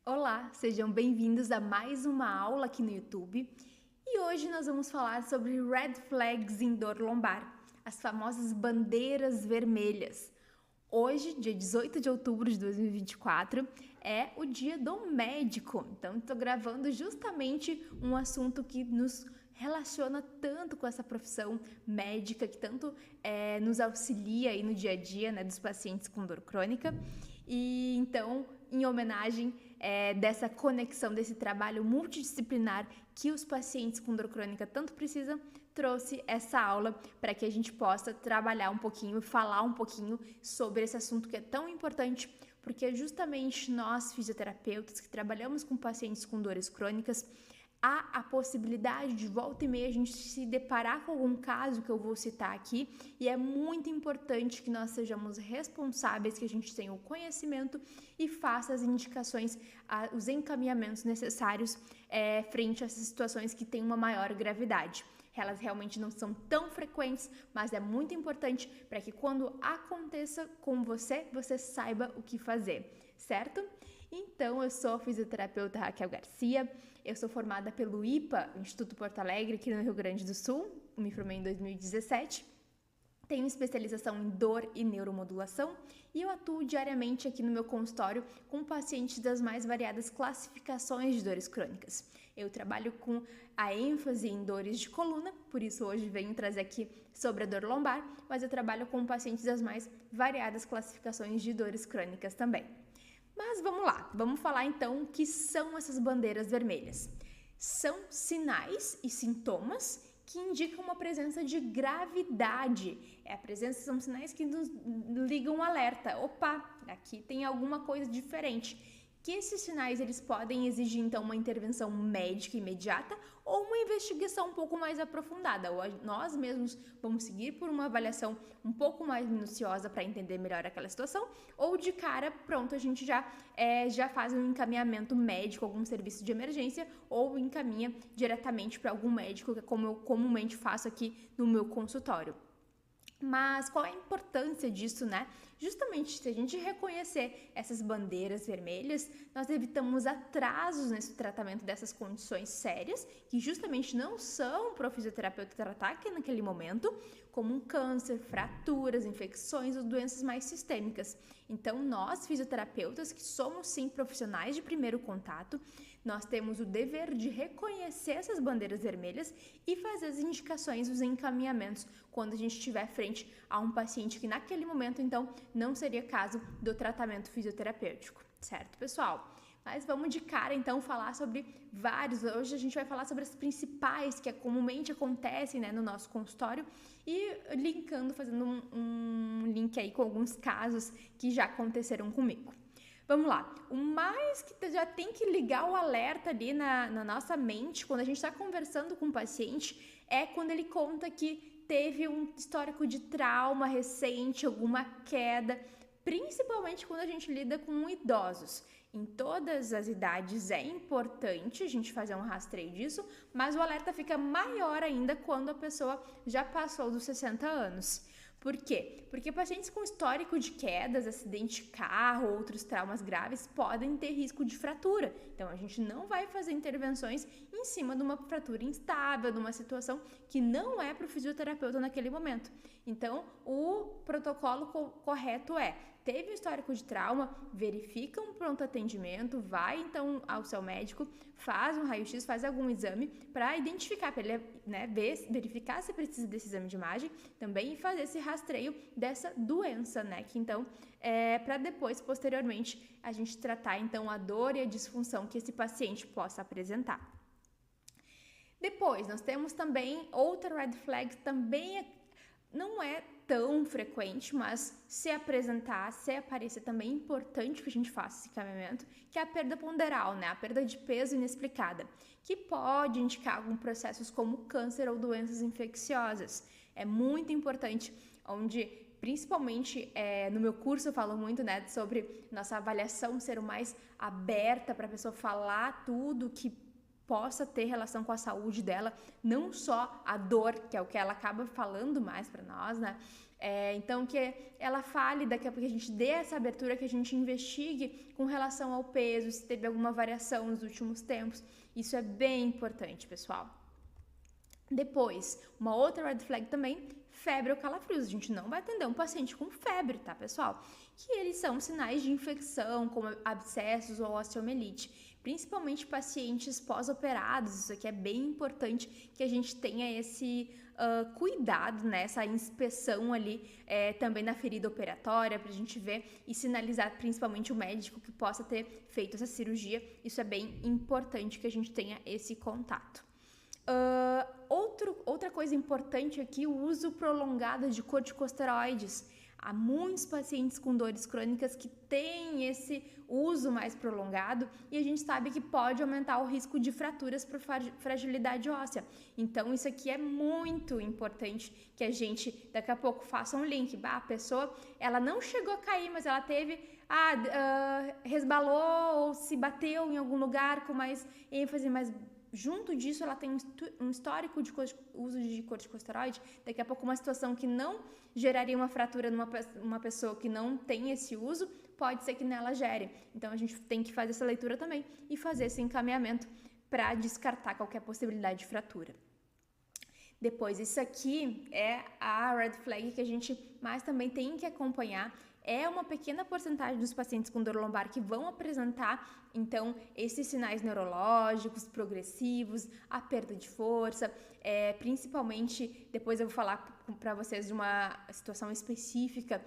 Olá, sejam bem-vindos a mais uma aula aqui no YouTube. E hoje nós vamos falar sobre Red Flags em dor lombar, as famosas bandeiras vermelhas. Hoje, dia 18 de outubro de 2024, é o dia do médico. Então, estou gravando justamente um assunto que nos relaciona tanto com essa profissão médica, que tanto nos auxilia aí no dia a dia, né, dos pacientes com dor crônica. E então, em homenagem dessa conexão, desse trabalho multidisciplinar que os pacientes com dor crônica tanto precisam, trouxe essa aula para que a gente possa trabalhar um pouquinho e falar um pouquinho sobre esse assunto que é tão importante, porque justamente nós, fisioterapeutas, que trabalhamos com pacientes com dores crônicas, há a possibilidade de volta e meia a gente se deparar com algum caso que eu vou citar aqui, e é muito importante que nós sejamos responsáveis, que a gente tenha o conhecimento e faça as indicações, os encaminhamentos necessários frente a essas situações que têm uma maior gravidade. Elas realmente não são tão frequentes, mas é muito importante para que quando aconteça com você, você saiba o que fazer, certo? Então, eu sou a fisioterapeuta Raquel Garcia, eu sou formada pelo IPA, Instituto Porto Alegre, aqui no Rio Grande do Sul, me formei em 2017. Tenho especialização em dor e neuromodulação e eu atuo diariamente aqui no meu consultório com pacientes das mais variadas classificações de dores crônicas. Eu trabalho com a ênfase em dores de coluna, por isso hoje venho trazer aqui sobre a dor lombar, mas eu trabalho com pacientes das mais variadas classificações de dores crônicas também. Mas vamos lá, vamos falar então o que são essas bandeiras vermelhas. São sinais e sintomas que indicam uma presença de gravidade. São sinais que nos ligam um alerta. Opa, aqui tem alguma coisa diferente. Que esses sinais eles podem exigir então uma intervenção médica imediata ou uma investigação um pouco mais aprofundada. Ou nós mesmos vamos seguir por uma avaliação um pouco mais minuciosa para entender melhor aquela situação, ou de cara, pronto, a gente já faz um encaminhamento médico, algum serviço de emergência, ou encaminha diretamente para algum médico, que é como eu comumente faço aqui no meu consultório. Mas qual a importância disso, né? Justamente se a gente reconhecer essas bandeiras vermelhas, nós evitamos atrasos nesse tratamento dessas condições sérias, que justamente não são para o fisioterapeuta tratar aqui naquele momento, como um câncer, fraturas, infecções ou doenças mais sistêmicas. Então, nós, fisioterapeutas, que somos sim profissionais de primeiro contato, nós temos o dever de reconhecer essas bandeiras vermelhas e fazer as indicações, os encaminhamentos, quando a gente estiver frente a um paciente que naquele momento, então, não seria caso do tratamento fisioterapêutico, certo, pessoal? Mas vamos de cara, então, falar sobre vários. Hoje a gente vai falar sobre as principais que comumente acontecem, né, no nosso consultório e linkando, fazendo um link aí com alguns casos que já aconteceram comigo. Vamos lá, o mais que já tem que ligar o alerta ali na nossa mente quando a gente está conversando com o paciente é quando ele conta que teve um histórico de trauma recente, alguma queda, principalmente quando a gente lida com idosos. Em todas as idades é importante a gente fazer um rastreio disso, mas o alerta fica maior ainda quando a pessoa já passou dos 60 anos. Por quê? Porque pacientes com histórico de quedas, acidente de carro ou outros traumas graves podem ter risco de fratura. Então, a gente não vai fazer intervenções em cima de uma fratura instável, de uma situação que não é para o fisioterapeuta naquele momento. Então, o protocolo correto teve um histórico de trauma, verifica um pronto atendimento, vai então ao seu médico, faz um raio-x, faz algum exame para identificar, para ele verificar se precisa desse exame de imagem também e fazer esse rastreio dessa doença, né? Que então para depois, posteriormente, a gente tratar então a dor e a disfunção que esse paciente possa apresentar. Depois, nós temos também outra red flag, também não é tão frequente, mas se apresentar, se aparecer também é importante que a gente faça esse encaminhamento, que é a perda ponderal, né? A perda de peso inexplicada, que pode indicar alguns processos como câncer ou doenças infecciosas. É muito importante, onde principalmente no meu curso eu falo muito, né, sobre nossa avaliação ser o mais aberta para a pessoa falar tudo que possa ter relação com a saúde dela, não só a dor, que é o que ela acaba falando mais para nós, né? Então, que ela fale, daqui a pouco a gente dê essa abertura, que a gente investigue com relação ao peso, se teve alguma variação nos últimos tempos. Isso é bem importante, pessoal. Depois, uma outra red flag também, febre ou calafrios. A gente não vai atender um paciente com febre, tá, pessoal? Que eles são sinais de infecção, como abscessos ou osteomielite. Principalmente pacientes pós-operados, isso aqui é bem importante que a gente tenha esse cuidado, né? Essa inspeção ali também na ferida operatória, pra gente ver e sinalizar principalmente o médico que possa ter feito essa cirurgia. Isso é bem importante que a gente tenha esse contato. Outra coisa importante aqui, o uso prolongado de corticosteroides. Há muitos pacientes com dores crônicas que têm esse uso mais prolongado e a gente sabe que pode aumentar o risco de fraturas por fragilidade óssea. Então, isso aqui é muito importante que a gente, daqui a pouco, faça um link. A pessoa, ela não chegou a cair, mas ela teve, resbalou ou se bateu em algum lugar com mais ênfase, mas junto disso, ela tem um histórico de uso de corticosteroide. Daqui a pouco, uma situação que não geraria uma fratura numa pessoa que não tem esse uso, pode ser que nela gere. Então, a gente tem que fazer essa leitura também e fazer esse encaminhamento para descartar qualquer possibilidade de fratura. Depois, isso aqui é a red flag que a gente mais também tem que acompanhar. É uma pequena porcentagem dos pacientes com dor lombar que vão apresentar, então, esses sinais neurológicos progressivos, a perda de força, principalmente, depois eu vou falar para vocês de uma situação específica,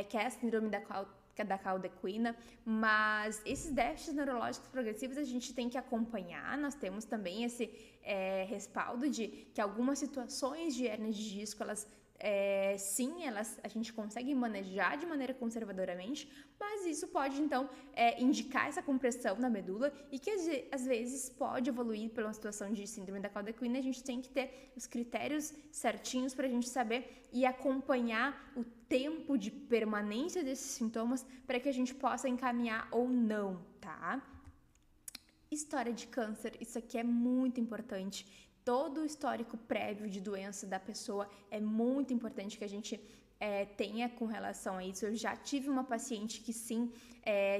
que é a síndrome da caldequina, mas esses déficits neurológicos progressivos a gente tem que acompanhar. Nós temos também esse respaldo de que algumas situações de hérnia de disco, sim, a gente consegue manejar de maneira conservadoramente, mas isso pode, então, indicar essa compressão na medula e que, às vezes, pode evoluir para uma situação de síndrome da caldequina. A gente tem que ter os critérios certinhos para a gente saber e acompanhar o tempo de permanência desses sintomas para que a gente possa encaminhar ou não, tá? História de câncer, isso aqui é muito importante. Todo o histórico prévio de doença da pessoa é muito importante que a gente tenha com relação a isso. Eu já tive uma paciente que sim,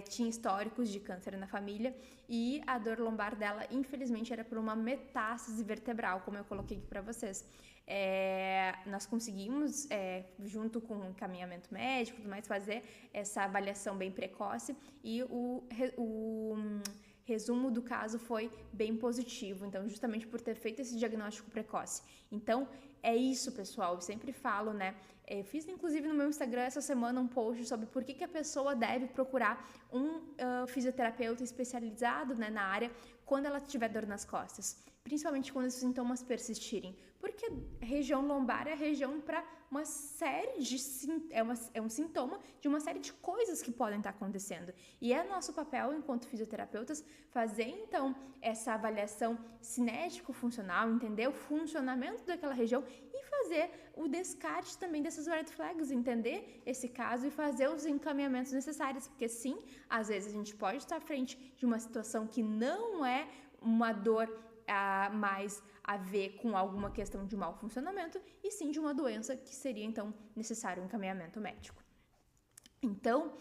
tinha históricos de câncer na família e a dor lombar dela, infelizmente, era por uma metástase vertebral, como eu coloquei aqui para vocês. Nós conseguimos, junto com o encaminhamento médico, tudo mais, fazer essa avaliação bem precoce e o resumo do caso foi bem positivo, então, justamente por ter feito esse diagnóstico precoce. Então, é isso, pessoal, eu sempre falo, né? Eu fiz, inclusive, no meu Instagram essa semana um post sobre por que a pessoa deve procurar um fisioterapeuta especializado, né, na área quando ela tiver dor nas costas, principalmente quando os sintomas persistirem, porque a região lombar é a região para uma série de é um sintoma de uma série de coisas que podem estar acontecendo. E é nosso papel, enquanto fisioterapeutas, fazer então essa avaliação cinético-funcional, entender o funcionamento daquela região e fazer o descarte também dessas red flags, entender esse caso e fazer os encaminhamentos necessários, porque sim, às vezes a gente pode estar à frente de uma situação que não é uma dor mais a ver com alguma questão de mau funcionamento, e sim de uma doença que seria, então, necessário um encaminhamento médico. Então,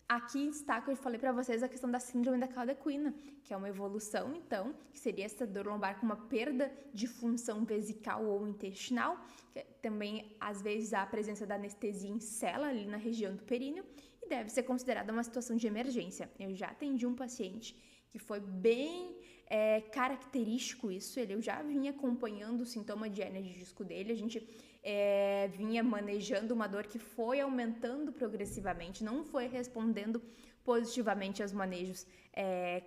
aqui está que eu falei para vocês a questão da síndrome da caldequina, que é uma evolução, então, que seria essa dor lombar com uma perda de função vesical ou intestinal, que também, às vezes, há a presença da anestesia em cela ali na região do períneo, e deve ser considerada uma situação de emergência. Eu já atendi um paciente que foi bem característico isso, eu já vinha acompanhando o sintoma de hérnia de disco dele, a gente vinha manejando uma dor que foi aumentando progressivamente, não foi respondendo positivamente aos manejos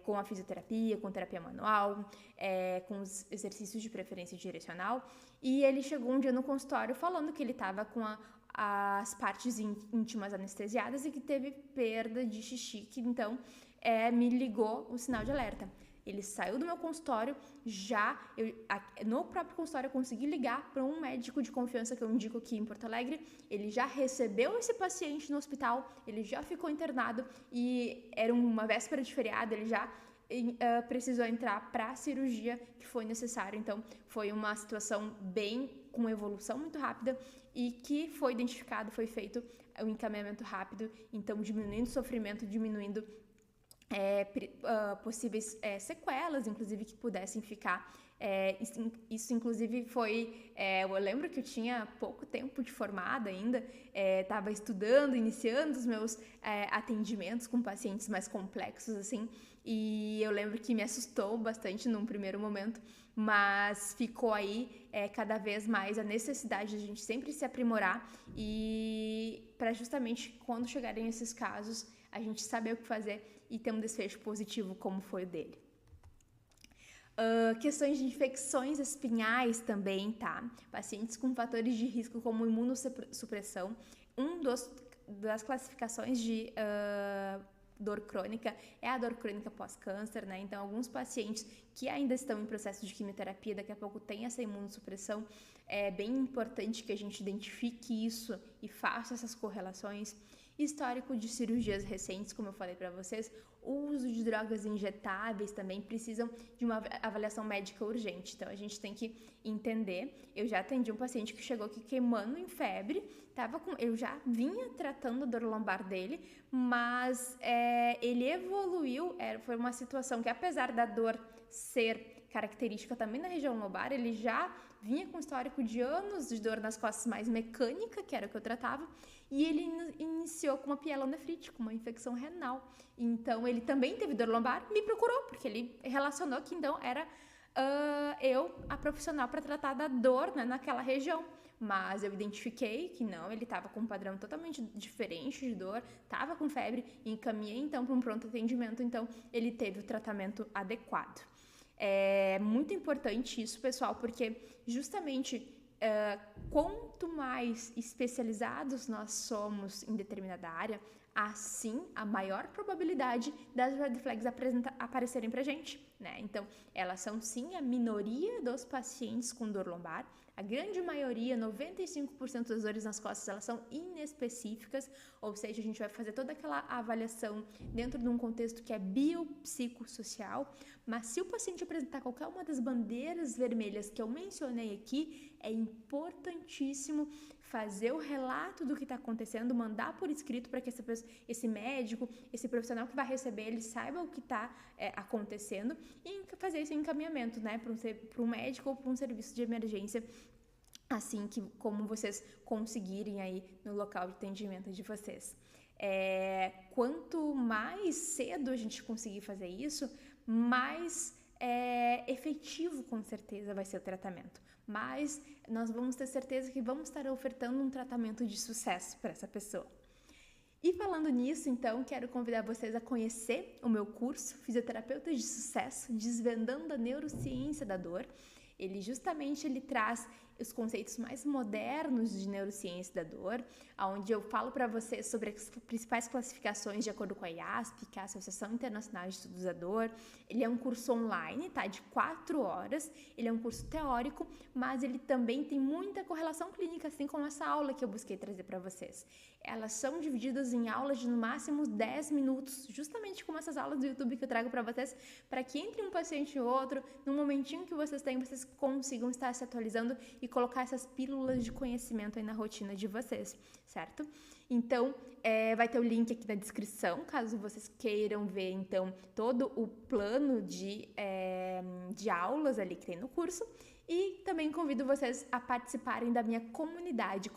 com a fisioterapia, com terapia manual, com os exercícios de preferência direcional, e ele chegou um dia no consultório falando que ele estava com as partes íntimas anestesiadas e que teve perda de xixi, que então me ligou o sinal de alerta. Ele saiu do meu consultório, no próprio consultório eu consegui ligar para um médico de confiança que eu indico aqui em Porto Alegre, ele já recebeu esse paciente no hospital, ele já ficou internado e era uma véspera de feriado, ele já precisou entrar para a cirurgia que foi necessário. Então, foi uma situação bem com evolução muito rápida e que foi identificado, foi feito o encaminhamento rápido, então diminuindo o sofrimento, diminuindo possíveis sequelas, inclusive, que pudessem ficar. Isso inclusive foi... eu lembro que eu tinha pouco tempo de formada ainda, estava estudando, iniciando os meus atendimentos com pacientes mais complexos, assim, e eu lembro que me assustou bastante num primeiro momento, mas ficou aí cada vez mais a necessidade de a gente sempre se aprimorar e para justamente quando chegarem esses casos, a gente saber o que fazer e ter um desfecho positivo como foi o dele. Questões de infecções espinhais também, tá? Pacientes com fatores de risco como imunossupressão. Das classificações de dor crônica é a dor crônica pós-câncer, né? Então, alguns pacientes que ainda estão em processo de quimioterapia, daqui a pouco tem essa imunossupressão, é bem importante que a gente identifique isso e faça essas correlações. Histórico de cirurgias recentes, como eu falei para vocês, o uso de drogas injetáveis também precisam de uma avaliação médica urgente. Então, a gente tem que entender. Eu já atendi um paciente que chegou aqui queimando em febre, eu já vinha tratando a dor lombar dele, mas ele evoluiu, foi uma situação que, apesar da dor ser característica também na região lombar, ele já vinha com histórico de anos de dor nas costas mais mecânica, que era o que eu tratava, e ele iniciou com uma pielonefrite, com uma infecção renal. Então, ele também teve dor lombar, me procurou, porque ele relacionou que então era eu a profissional para tratar da dor, né, naquela região. Mas eu identifiquei que não, ele estava com um padrão totalmente diferente de dor, estava com febre, e encaminhei então para um pronto atendimento, então ele teve o tratamento adequado. É muito importante isso, pessoal, porque justamente quanto mais especializados nós somos em determinada área, assim a maior probabilidade das red flags aparecerem pra gente, né? Então, elas são sim a minoria dos pacientes com dor lombar. A grande maioria, 95% das dores nas costas, elas são inespecíficas, ou seja, a gente vai fazer toda aquela avaliação dentro de um contexto que é biopsicossocial, mas se o paciente apresentar qualquer uma das bandeiras vermelhas que eu mencionei aqui, é importantíssimo fazer o relato do que está acontecendo, mandar por escrito para que esse médico, esse profissional que vai receber, ele saiba o que está acontecendo e fazer esse encaminhamento, né, para um médico ou para um serviço de emergência, assim que como vocês conseguirem aí no local de atendimento de vocês. Quanto mais cedo a gente conseguir fazer isso, mais efetivo com certeza vai ser o tratamento. Mas nós vamos ter certeza que vamos estar ofertando um tratamento de sucesso para essa pessoa. E falando nisso, então, quero convidar vocês a conhecer o meu curso Fisioterapeutas de Sucesso, Desvendando a Neurociência da Dor. Ele traz os conceitos mais modernos de neurociência da dor, onde eu falo para vocês sobre as principais classificações de acordo com a IASP, que é a Associação Internacional de Estudos da Dor. Ele é um curso online, tá? De 4 horas. Ele é um curso teórico, mas ele também tem muita correlação clínica, assim como essa aula que eu busquei trazer para vocês. Elas são divididas em aulas de no máximo 10 minutos, justamente como essas aulas do YouTube que eu trago para vocês, para que entre um paciente e outro, no momentinho que vocês têm, vocês consigam estar se atualizando e colocar essas pílulas de conhecimento aí na rotina de vocês, certo? Então, vai ter o link aqui na descrição, caso vocês queiram ver, então, todo o plano de aulas ali que tem no curso. E também convido vocês a participarem da minha comunidade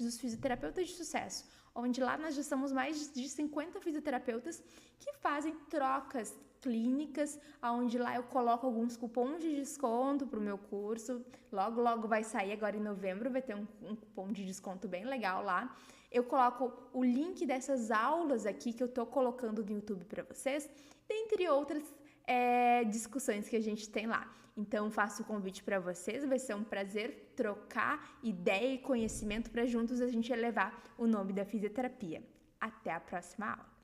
dos fisioterapeutas de sucesso, onde lá nós já somos mais de 50 fisioterapeutas que fazem trocas clínicas, onde lá eu coloco alguns cupons de desconto para o meu curso. Logo, logo vai sair, agora em novembro, vai ter um cupom de desconto bem legal lá. Eu coloco o link dessas aulas aqui que eu estou colocando no YouTube para vocês, dentre outras discussões que a gente tem lá. Então, faço o convite para vocês, vai ser um prazer trocar ideia e conhecimento para juntos a gente elevar o nome da fisioterapia. Até a próxima aula!